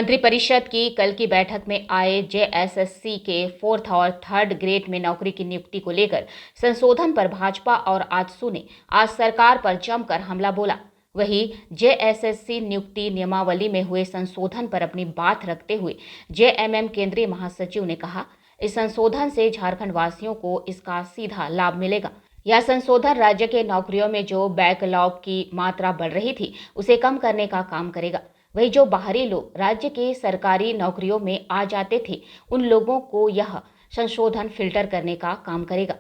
मंत्रिपरिषद की कल की बैठक में आए जेएसएससी के 4th और 3rd ग्रेड में नौकरी की नियुक्ति को लेकर संशोधन पर भाजपा और आजसू ने आज सरकार पर जमकर हमला बोला। वहीं जेएसएससी नियुक्ति नियमावली में हुए संशोधन पर अपनी बात रखते हुए जेएमएम केंद्रीय महासचिव ने कहा, इस संशोधन से झारखंड वासियों को इसका सीधा लाभ मिलेगा। यह संशोधन राज्य के नौकरियों में जो बैकलॉग की मात्रा बढ़ रही थी उसे कम करने का काम करेगा। वही जो बाहरी लोग राज्य के सरकारी नौकरियों में आ जाते थे उन लोगों को यह संशोधन फिल्टर करने का काम करेगा।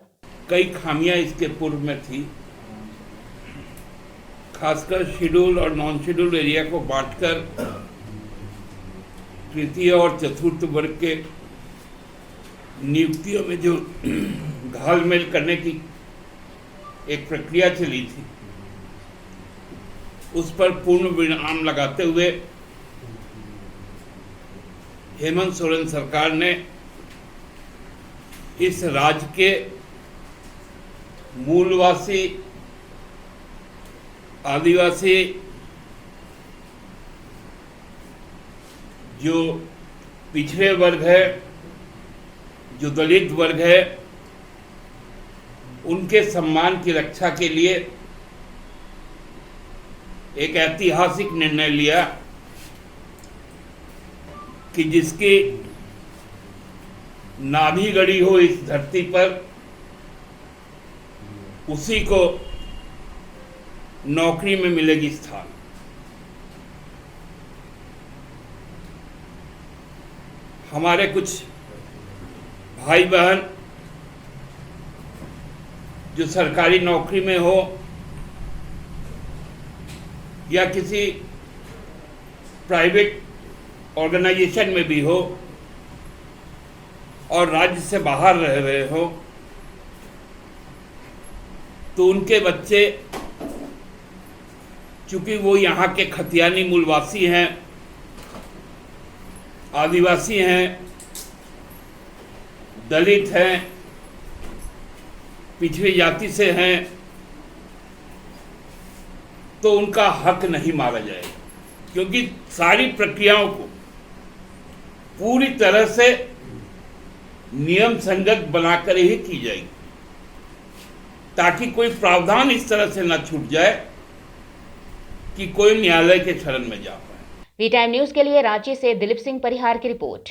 कई खामियां इसके पूर्व में थी, खासकर शेड्यूल और नॉन शेड्यूल एरिया को बांटकर तृतीय और चतुर्थ वर्ग के नियुक्तियों में जो घालमेल करने की एक प्रक्रिया चली थी, उस पर पूर्ण विराम लगाते हुए हेमंत सोरेन सरकार ने इस राज्य के मूलवासी आदिवासी जो पिछड़े वर्ग है, जो दलित वर्ग है, उनके सम्मान की रक्षा के लिए एक ऐतिहासिक निर्णय लिया कि जिसकी नाभि गड़ी हो इस धरती पर उसी को नौकरी में मिलेगी स्थान। हमारे कुछ भाई बहन जो सरकारी नौकरी में हो या किसी प्राइवेट ऑर्गेनाइजेशन में भी हो और राज्य से बाहर रह रहे हो, तो उनके बच्चे चूंकि वो यहाँ के खतियानी मूलवासी हैं, आदिवासी हैं, दलित हैं, पिछड़ी जाति से हैं, तो उनका हक नहीं मारा जाएगा, क्योंकि सारी प्रक्रियाओं को पूरी तरह से नियम संगत बनाकर ही की जाएगी, ताकि कोई प्रावधान इस तरह से न छूट जाए कि कोई न्यायालय के शरण में जा पाए। वी टाइम न्यूज के लिए रांची से दिलीप सिंह परिहार की रिपोर्ट।